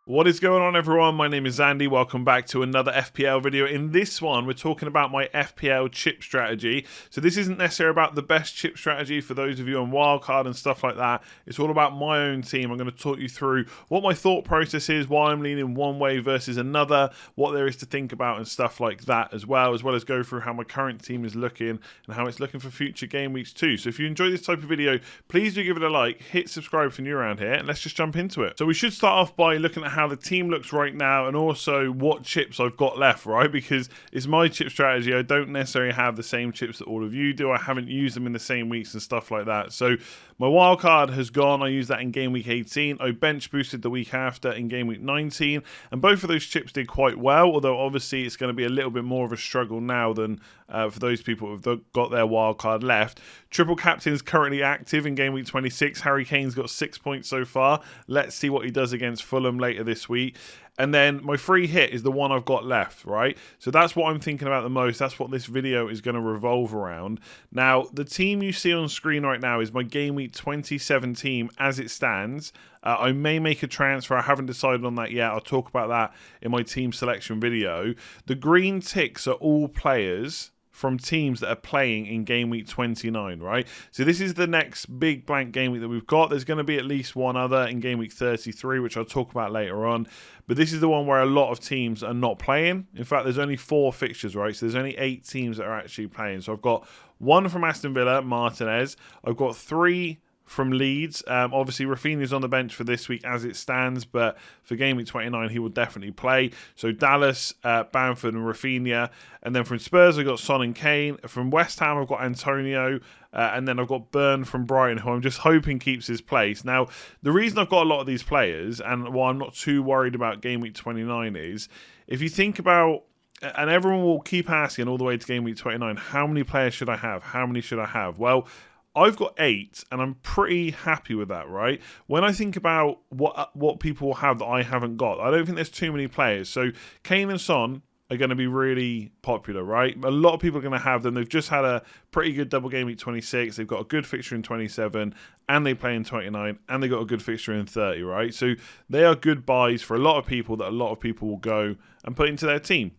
What is going on, everyone? My name is Andy. Welcome back to another FPL video. In this one, we're talking about my FPL chip strategy. So this isn't necessarily about the best chip strategy for those of you on wildcard and stuff like that. It's all about my own team. I'm going to talk you through what my thought process is, why I'm leaning one way versus another, what there is to think about and stuff like that as well as go through how my current team is looking and how it's looking for future game weeks too. So if you enjoy this type of video, please do give it a like, hit subscribe if you're new around here, and let's just jump into it. So we should start off by looking at how the team looks right now and also what chips I've got left, right? Because it's my chip strategy. I don't necessarily have the same chips that all of you do. I haven't used them in the same weeks and stuff like that. So my wild card has gone. I used that in game week 18. I bench boosted the week after in game week 19. And both of those chips did quite well, although obviously it's going to be a little bit more of a struggle now than for those people who've got their wild card left. Triple captain is currently active in game week 26. Harry Kane's got 6 points so far. Let's see what he does against Fulham later this week. And then my free hit is the one I've got left, right? So that's what I'm thinking about the most. That's what this video is going to revolve around. Now, the team you see on screen right now is my game week 27 team as it stands. I may make a transfer. I haven't decided on that yet. I'll talk about that in my team selection video. The green ticks are all players from teams that are playing in game week 29, right? So this is the next big blank game week that we've got. There's going to be at least one other in game week 33, which I'll talk about later on. But this is the one where a lot of teams are not playing. In fact, there's only 4 fixtures, right? So there's only 8 teams that are actually playing. So I've got 1 from Aston Villa, Martinez. I've got 3 from Leeds. Obviously, Rafinha's on the bench for this week as it stands, but for game week 29, he will definitely play. So Dallas, Bamford and Rafinha. And then from Spurs, I've got Son and Kane. From West Ham, I've got Antonio. And then I've got Burn from Brighton, who I'm just hoping keeps his place. Now, the reason I've got a lot of these players, and why I'm not too worried about game week 29 is, if you think about, and everyone will keep asking all the way to game week 29, how many players should I have? How many should I have? Well, I've got 8, and I'm pretty happy with that, right? When I think about what people will have that I haven't got, I don't think there's too many players. So Kane and Son are going to be really popular, right? A lot of people are going to have them. They've just had a pretty good double game week 26. They've got a good fixture in 27, and they play in 29, and they got a good fixture in 30, right? So they are good buys for a lot of people that a lot of people will go and put into their team.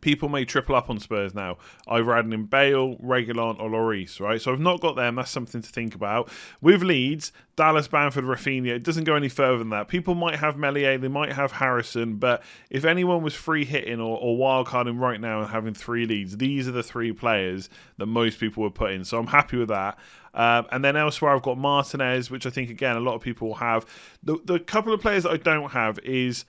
People may triple up on Spurs now, either adding in Bale, Reguilon or Lloris, right? So I've not got them. That's something to think about. With Leeds, Dallas, Bamford, Rafinha, it doesn't go any further than that. People might have Meslier, they might have Harrison, but if anyone was free hitting or wildcarding right now and having 3 leads, these are the 3 players that most people would put in. So I'm happy with that. And then elsewhere, I've got Martinez, which I think, again, a lot of people will have. The couple of players that I don't have is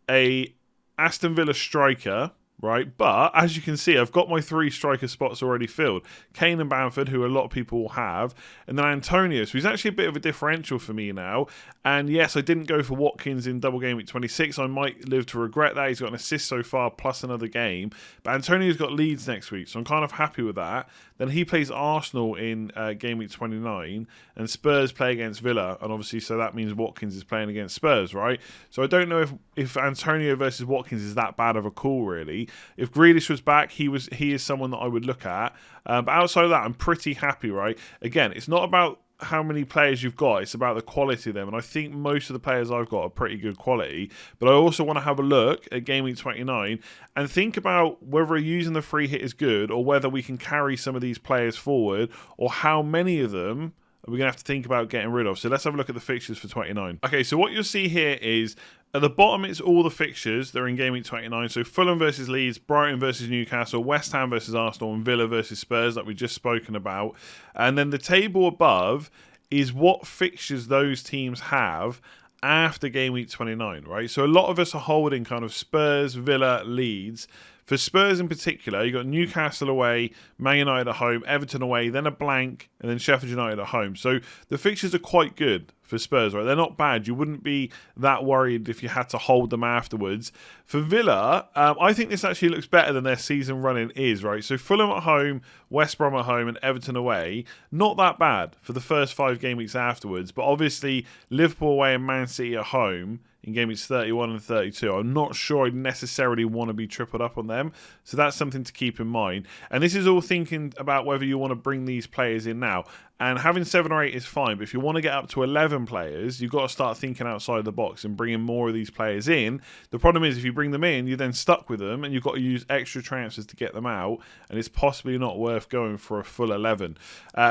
a Aston Villa striker, right? But as you can see, I've got my 3 striker spots already filled. Kane and Bamford, who a lot of people will have. And then Antonio, so he's actually a bit of a differential for me now. And yes, I didn't go for Watkins in double game week 26. I might live to regret that. He's got an assist so far, plus another game. But Antonio's got Leeds next week, so I'm kind of happy with that. Then he plays Arsenal in game week 29, and Spurs play against Villa. And obviously, so that means Watkins is playing against Spurs, right? So I don't know if Antonio versus Watkins is that bad of a call, really. If Grealish was back, he is someone that I would look at. But outside of that, I'm pretty happy, right? Again, it's not about how many players you've got, it's about the quality of them, and I think most of the players I've got are pretty good quality. But I also want to have a look at game week 29 and think about whether using the free hit is good, or whether we can carry some of these players forward, or how many of them we're going to have to think about getting rid of. So let's have a look at the fixtures for 29. Okay, so what you'll see here is at the bottom, it's all the fixtures. They're in game week 29. So Fulham versus Leeds, Brighton versus Newcastle, West Ham versus Arsenal, and Villa versus Spurs, like we've just spoken about. And then the table above is what fixtures those teams have after game week 29, right? So a lot of us are holding kind of Spurs, Villa, Leeds. For Spurs in particular, you've got Newcastle away, Man United at home, Everton away, then a blank, and then Sheffield United at home. So the fixtures are quite good for Spurs, right? They're not bad. You wouldn't be that worried if you had to hold them afterwards. For Villa, I think this actually looks better than their season running is, right? So Fulham at home, West Brom at home, and Everton away. Not that bad for the first 5 game weeks afterwards, but obviously Liverpool away and Man City at home in game weeks 31 and 32. I'm not sure I'd necessarily want to be tripled up on them. So that's something to keep in mind. And this is all thinking about whether you want to bring these players in now. And having 7 or 8 is fine, but if you want to get up to 11 players, you've got to start thinking outside the box and bringing more of these players in. The problem is, if you bring them in, you're then stuck with them, and you've got to use extra transfers to get them out, and it's possibly not worth going for a full 11.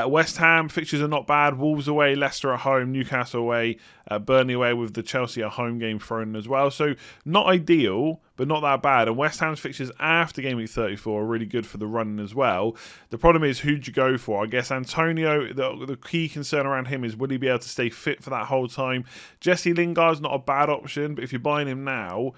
West Ham, fixtures are not bad. Wolves away, Leicester at home, Newcastle away, Burnley away with the Chelsea at home game thrown in as well. So not ideal, but not that bad. And West Ham's fixtures after Game Week 34 are really good for the running as well. The problem is, who'd you go for? I guess Antonio, the key concern around him is, will he be able to stay fit for that whole time? Jesse Lingard's not a bad option, but if you're buying him now,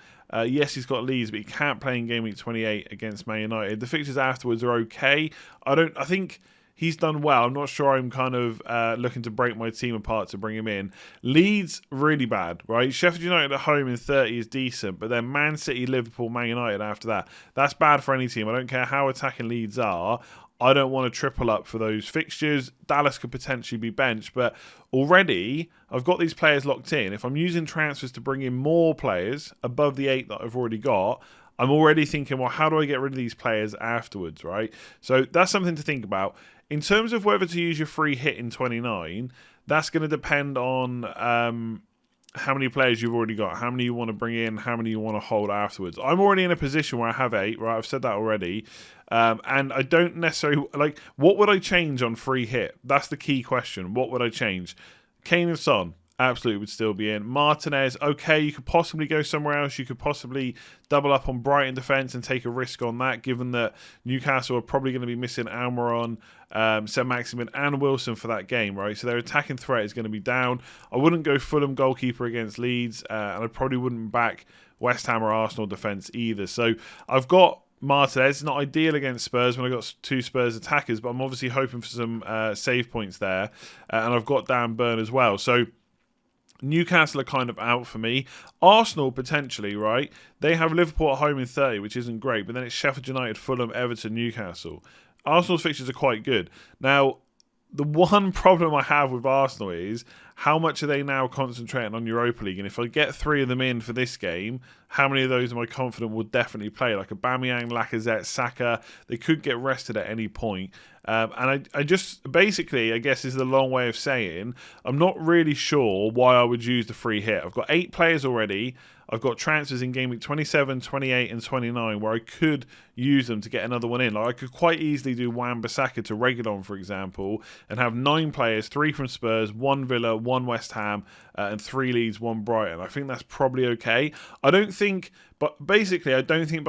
yes, he's got Leeds, but he can't play in Game Week 28 against Man United. The fixtures afterwards are okay. I think he's done well. I'm not sure I'm kind of looking to break my team apart to bring him in. Leeds, really bad, right? Sheffield United at home in 30 is decent, but then Man City, Liverpool, Man United after that. That's bad for any team. I don't care how attacking Leeds are. I don't want to triple up for those fixtures. Dallas could potentially be benched, but already I've got these players locked in. If I'm using transfers to bring in more players above the 8 that I've already got, I'm already thinking, well, how do I get rid of these players afterwards, right? So that's something to think about. In terms of whether to use your free hit in 29, that's going to depend on how many players you've already got, how many you want to bring in, how many you want to hold afterwards. I'm already in a position where I have 8, right? I've said that already. And I don't necessarily, like, what would I change on free hit? That's the key question. What would I change? Kane and Son absolutely would still be in. Martinez, okay, you could possibly go somewhere else. You could possibly double up on Brighton defence and take a risk on that, given that Newcastle are probably going to be missing Almiron, Saint-Maximin and Wilson for that game, right? So their attacking threat is going to be down. I wouldn't go Fulham goalkeeper against Leeds, and I probably wouldn't back West Ham or Arsenal defence either. So I've got Martinez. It's not ideal against Spurs when I've got 2 Spurs attackers, but I'm obviously hoping for some save points there. And I've got Dan Burn as well. So Newcastle are kind of out for me. Arsenal, potentially, right? They have Liverpool at home in 30, which isn't great, but then it's Sheffield United, Fulham, Everton, Newcastle. Arsenal's fixtures are quite good. Now, the one problem I have with Arsenal is, how much are they now concentrating on Europa League? And if I get 3 of them in for this game, how many of those am I confident will definitely play? Like Aubameyang, Lacazette, Saka, they could get rested at any point. And I just, basically, I guess is the long way of saying, I'm not really sure why I would use the free hit. I've got 8 players already. I've got transfers in game week 27, 28 and 29 where I could use them to get another one in. Like I could quite easily do Wan-Bissaka to Reguilon, for example, and have 9 players, 3 from Spurs, 1 Villa, 1 West Ham, and 3 Leeds, 1 Brighton. I think that's probably okay. I don't think by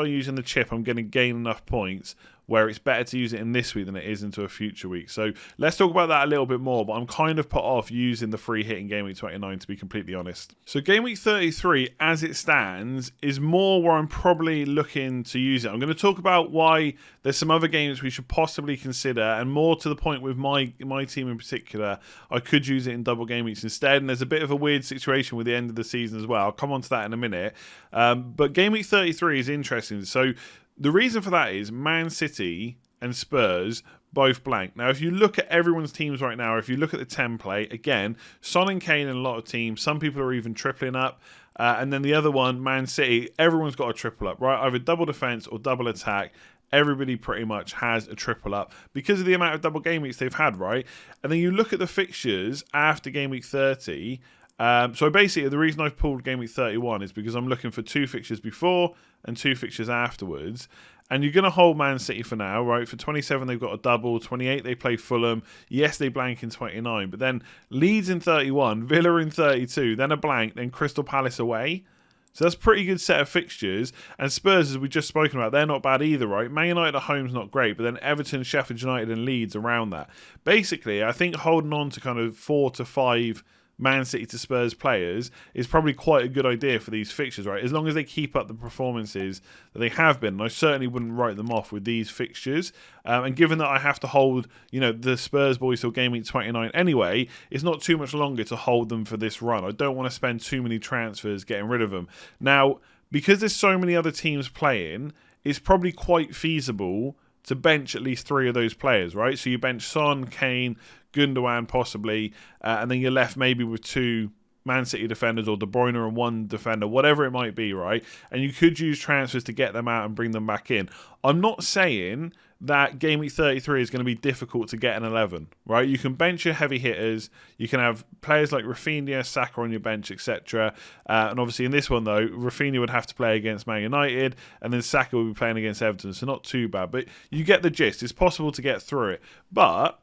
using the chip I'm going to gain enough points where it's better to use it in this week than it is into a future week. So let's talk about that a little bit more, but I'm kind of put off using the free hit in Game Week 29, to be completely honest. So Game Week 33, as it stands, is more where I'm probably looking to use it. I'm going to talk about why there's some other games we should possibly consider, and more to the point with my team in particular, I could use it in double game weeks instead, and there's a bit of a weird situation with the end of the season as well. I'll come on to that in a minute. But Game Week 33 is interesting. So the reason for that is Man City and Spurs both blank. Now, if you look at everyone's teams right now, if you look at the template, again, Son and Kane in a lot of teams, some people are even tripling up. And then the other one, Man City, everyone's got a triple up, right? Either double defense or double attack. Everybody pretty much has a triple up because of the amount of double game weeks they've had, right? And then you look at the fixtures after game week 30. So basically, the reason I've pulled game week 31 is because I'm looking for 2 fixtures before and 2 fixtures afterwards. And you're going to hold Man City for now, right? For 27, they've got a double. 28, they play Fulham. Yes, they blank in 29. But then Leeds in 31, Villa in 32, then a blank, then Crystal Palace away. So that's a pretty good set of fixtures. And Spurs, as we've just spoken about, they're not bad either, right? Man United at home's not great, but then Everton, Sheffield United and Leeds around that. Basically, I think holding on to kind of 4 to 5 Man City to Spurs players is probably quite a good idea for these fixtures, right? As long as they keep up the performances that they have been. And I certainly wouldn't write them off with these fixtures. And given that I have to hold, the Spurs boys till game week 29 anyway, it's not too much longer to hold them for this run. I don't want to spend too many transfers getting rid of them. Now, because there's so many other teams playing, it's probably quite feasible to bench at least 3 of those players, right? So you bench Son, Kane, Gundogan possibly, and then you're left maybe with 2 Man City defenders or De Bruyne and 1 defender, whatever it might be, right? And you could use transfers to get them out and bring them back in. I'm not saying that game week 33 is going to be difficult to get an 11, right? You can bench your heavy hitters. You can have players like Rafinha, Saka on your bench, etc. And obviously in this one, though, Rafinha would have to play against Man United, and then Saka will be playing against Everton, so not too bad. But you get the gist. It's possible to get through it. But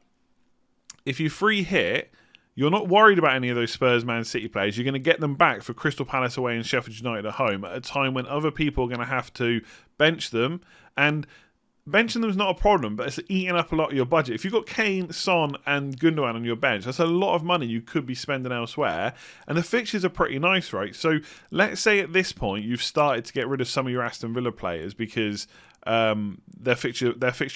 if you free hit, you're not worried about any of those Spurs Man City players. You're going to get them back for Crystal Palace away and Sheffield United at home at a time when other people are going to have to bench them. And benching them is not a problem, but it's eating up a lot of your budget. If you've got Kane, Son and Gundogan on your bench, that's a lot of money you could be spending elsewhere. And the fixtures are pretty nice, right? So let's say at this point you've started to get rid of some of your Aston Villa players because their fixture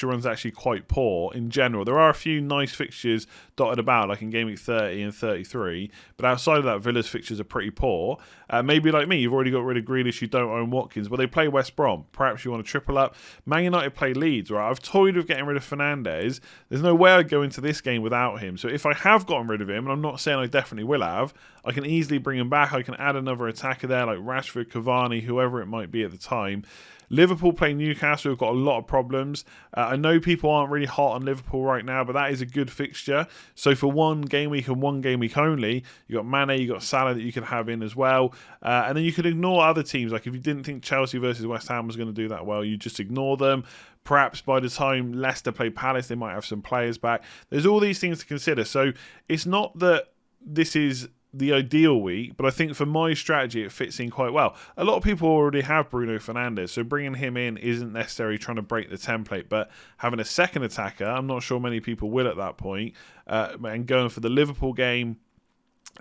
run's actually quite poor in general. There are a few nice fixtures dotted about, like in game week 30 and 33, but outside of that, Villa's fixtures are pretty poor. Maybe like me, you've already got rid of Grealish, you don't own Watkins, but they play West Brom. Perhaps you want to triple up. Man United play Leeds, right? I've toyed with getting rid of Fernandes. There's no way I'd go into this game without him. So if I have gotten rid of him, and I'm not saying I definitely will have, I can easily bring him back. I can add another attacker there, like Rashford, Cavani, whoever it might be at the time. Liverpool play Newcastle, who've got a lot of problems. I know people aren't really hot on Liverpool right now, but that is a good fixture. So for one game week and one game week only, you got Mane, you got Salah that you can have in as well. And then you can ignore other teams. Like if you didn't think Chelsea versus West Ham was going to do that well, you just ignore them. Perhaps by the time Leicester play Palace, they might have some players back. There's all these things to consider. So it's not that this is the ideal week, but I think for my strategy it fits in quite well. A lot of people already have Bruno Fernandes, so bringing him in isn't necessarily trying to break the template, but having a second attacker, I'm not sure many people will at that point, and going for the Liverpool game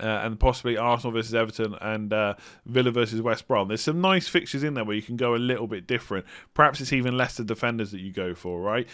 and possibly Arsenal versus Everton and Villa versus West Brom. There's some nice fixtures in there where you can go a little bit different. Perhaps it's even Leicester defenders that you go for, right?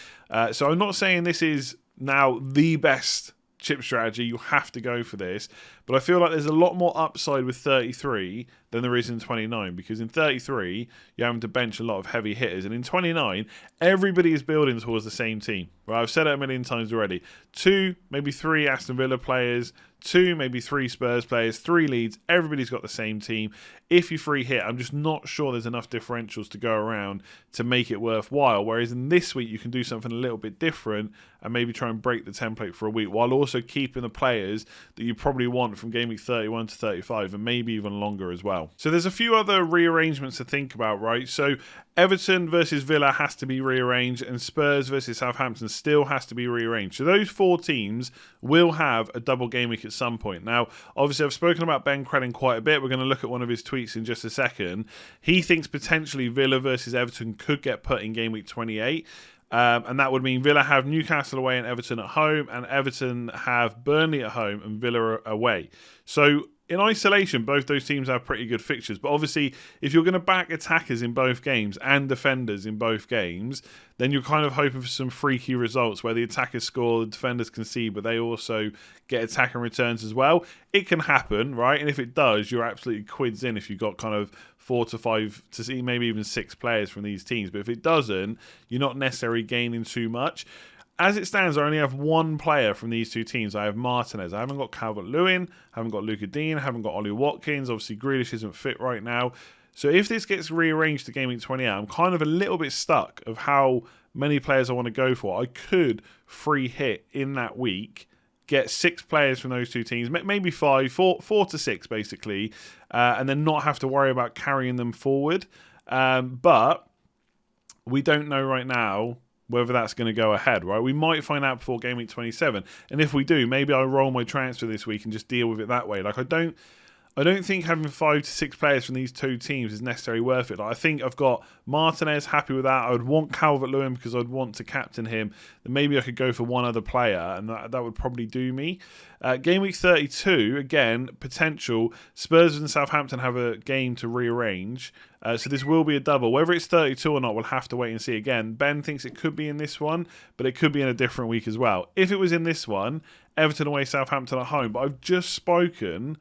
So I'm not saying this is now the best chip strategy, you have to go for this, but I feel like there's a lot more upside with 33 than there is in 29, because in 33 you're having to bench a lot of heavy hitters, and in 29 everybody is building towards the same team, right? I've said it a million times already. 2, maybe 3 Aston Villa players, 2, maybe 3 Spurs players, 3 Leeds, everybody's got the same team. If you free hit, I'm just not sure there's enough differentials to go around to make it worthwhile, whereas in this week you can do something a little bit different and maybe try and break the template for a week while also keeping the players that you probably want from game week 31 to 35 and maybe even longer as well. So there's a few other rearrangements to think about, right? So Everton versus Villa has to be rearranged, and Spurs versus Southampton still has to be rearranged. So those 4 teams will have a double game week at some point. Now, obviously, I've spoken about Ben Crellin quite a bit. We're going to look at one of his tweets in just a second. He thinks potentially Villa versus Everton could get put in game week 28. And that would mean Villa have Newcastle away and Everton at home, and Everton have Burnley at home and Villa away. So in isolation, both those teams have pretty good fixtures. But obviously, if you're going to back attackers in both games and defenders in both games, then you're kind of hoping for some freaky results where the attackers score, the defenders concede, but they also get attacking returns as well. It can happen, right? And if it does, you're absolutely quids in if you've got kind of 4 to 5 to see maybe even 6 players from these teams. But if it doesn't, you're not necessarily gaining too much. As it stands, I only have 1 player from these 2 teams. I have Martinez. I haven't got Calvert-Lewin, I haven't got Luka Dean, I haven't got Ollie Watkins. Obviously, Grealish isn't fit right now. So if this gets rearranged to game week 28, I'm kind of a little bit stuck of how many players I want to go for. I could free hit in that week, get 6 players from those 2 teams, maybe 5, 4 to 6 basically, and then not have to worry about carrying them forward. But we don't know right now whether that's going to go ahead, right? We might find out before game week 27. And if we do, maybe I roll my transfer this week and just deal with it that way. Like I don't think having 5 to 6 players from these 2 teams is necessarily worth it. Like, I think I've got Martinez, happy with that. I would want Calvert-Lewin because I'd want to captain him. Then maybe I could go for one other player, and that would probably do me. Game week 32, again, potential. Spurs and Southampton have a game to rearrange. So this will be a double. Whether it's 32 or not, we'll have to wait and see. Again, Ben thinks it could be in this one, but it could be in a different week as well. If it was in this one, Everton away, Southampton at home. But I've just spoken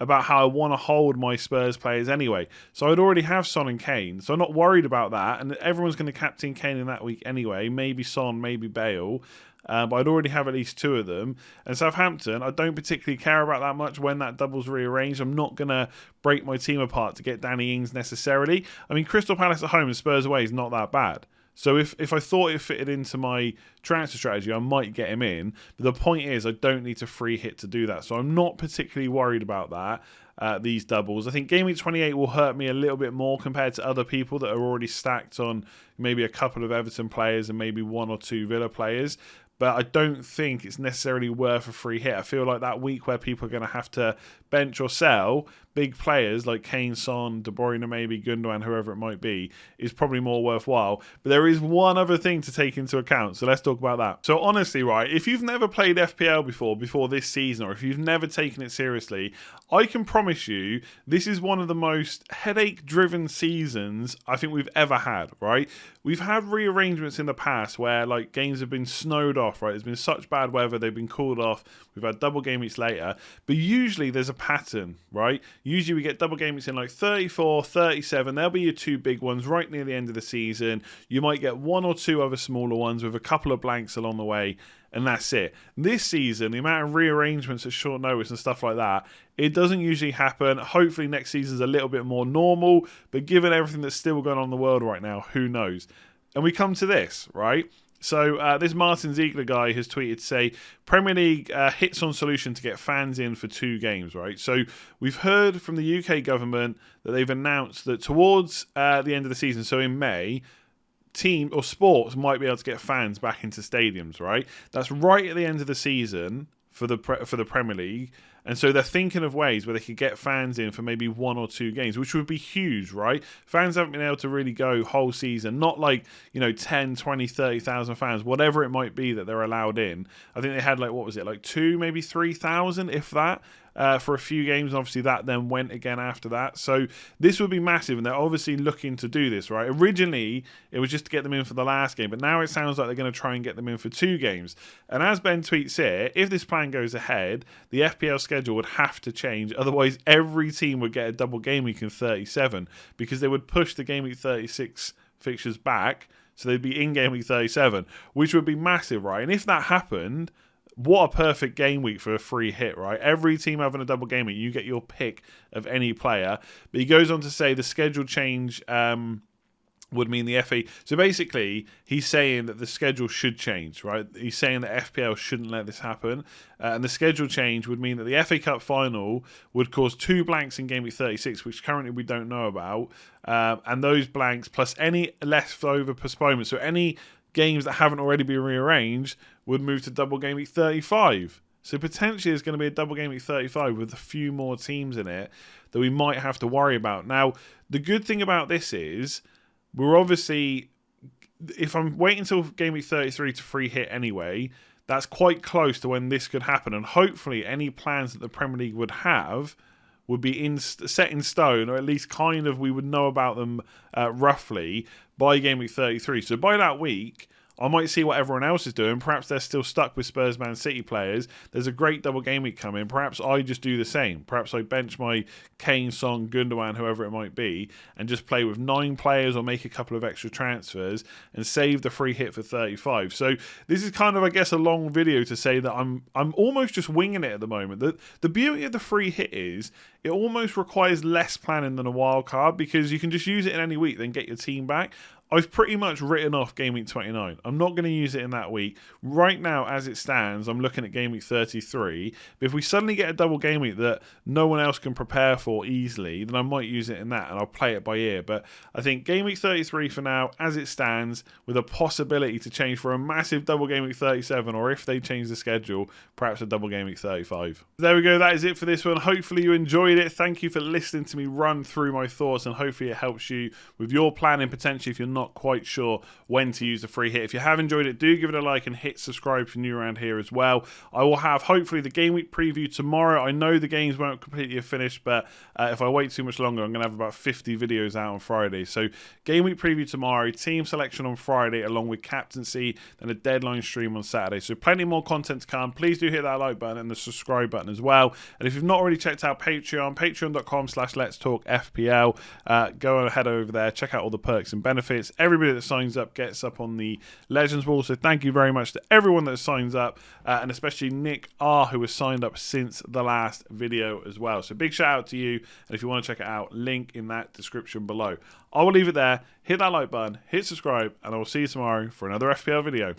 about how I want to hold my Spurs players anyway. So I'd already have Son and Kane. So I'm not worried about that. And everyone's going to captain Kane in that week anyway. Maybe Son, maybe Bale. But I'd already have at least 2 of them. And Southampton, I don't particularly care about that much when that double's rearranged. I'm not going to break my team apart to get Danny Ings necessarily. I mean, Crystal Palace at home and Spurs away is not that bad. So if I thought it fitted into my transfer strategy, I might get him in. But the point is, I don't need to free hit to do that. So I'm not particularly worried about that, these doubles. I think Game Week 28 will hurt me a little bit more compared to other people that are already stacked on maybe a couple of Everton players and maybe 1 or 2 Villa players. But I don't think it's necessarily worth a free hit. I feel like that week where people are going to have to bench or sell big players like Kane, Son, De Bruyne, maybe Gundogan, whoever it might be, is probably more worthwhile. But there is one other thing to take into account, so let's talk about that. So honestly, right, if you've never played FPL before this season, or if you've never taken it seriously, I can promise you this is one of the most headache-driven seasons I think we've ever had, right? We've had rearrangements in the past where like games have been snowed off, right? There's been such bad weather, they've been called off. We've had double game weeks later, but usually there's a pattern, right? Usually we get double game weeks in like 34, 37. There'll be your 2 big ones right near the end of the season. You might get 1 or 2 other smaller ones with a couple of blanks along the way, and that's it. This season, the amount of rearrangements at short notice and stuff like that, it doesn't usually happen. Hopefully next season's a little bit more normal, but given everything that's still going on in the world right now, who knows? And we come to this, right? So this Martin Ziegler guy has tweeted to say, Premier League hits on solution to get fans in for 2 games, right? So we've heard from the UK government that they've announced that towards the end of the season, so in May, team or sports might be able to get fans back into stadiums, right? That's right at the end of the season for the Premier League. And so they're thinking of ways where they could get fans in for maybe 1 or 2 games, which would be huge, right? Fans haven't been able to really go whole season, not like, 10, 20, 30,000 fans, whatever it might be that they're allowed in. I think they had like 2, maybe 3,000, if that, for a few games. And obviously that then went again after that. So this would be massive, and they're obviously looking to do this, right? Originally, it was just to get them in for the last game, but now it sounds like they're going to try and get them in for 2 games. And as Ben tweets here, if this plan goes ahead, the FPL schedule would have to change. Otherwise, every team would get a double game week in 37 because they would push the game week 36 fixtures back, so they'd be in game week 37, which would be massive, right? And if that happened, what a perfect game week for a free hit, right? Every team having a double game week, you get your pick of any player. But he goes on to say the schedule change would mean the FA. So basically, he's saying that the schedule should change, right? He's saying that FPL shouldn't let this happen. And the schedule change would mean that the FA Cup final would cause 2 blanks in game week 36, which currently we don't know about. And those blanks plus any leftover postponements, so any games that haven't already been rearranged, would move to double game week 35. So potentially there's going to be a double game week 35 with a few more teams in it that we might have to worry about. Now, the good thing about this is we're obviously, if I'm waiting until game week 33 to free hit anyway, that's quite close to when this could happen. And hopefully any plans that the Premier League would have would be set in stone, or at least kind of we would know about them roughly by game week 33. So by that week, I might see what everyone else is doing. Perhaps they're still stuck with Spurs Man City players. There's a great double game week coming. Perhaps I just do the same. Perhaps I bench my Kane, Son, Gundogan, whoever it might be, and just play with 9 players or make a couple of extra transfers and save the free hit for 35. So this is kind of, I guess, a long video to say that I'm almost just winging it at the moment. The beauty of the free hit is it almost requires less planning than a wild card because you can just use it in any week, then get your team back. I've pretty much written off game week 29. I'm not going to use it in that week. Right now, as it stands, I'm looking at game week 33. But if we suddenly get a double game week that no one else can prepare for easily, then I might use it in that and I'll play it by ear. But I think game week 33 for now, as it stands, with a possibility to change for a massive double game week 37, or if they change the schedule, perhaps a double game week 35. There we go. That is it for this one. Hopefully you enjoyed it. Thank you for listening to me run through my thoughts, and hopefully it helps you with your planning potentially if you're not quite sure when to use the free hit. If you have enjoyed it, do give it a like and hit subscribe if you're new around here as well. I will have hopefully the game week preview tomorrow. I know the games won't completely have finished, but if I wait too much longer, I'm going to have about 50 videos out on Friday. So game week preview tomorrow, team selection on Friday, along with captaincy, and a deadline stream on Saturday. So plenty more content to come. Please do hit that like button and the subscribe button as well. And if you've not already checked out Patreon, patreon.com/letstalkfpl, go ahead over there, check out all the perks and benefits. minutes, everybody that signs up gets up on the Legends Wall. So thank you very much to everyone that signs up, and especially Nick R, who has signed up since the last video as well. So big shout out to you, and if you want to check it out, link in that description below. I will leave it there. Hit that like button, hit subscribe, and I will see you tomorrow for another FPL video.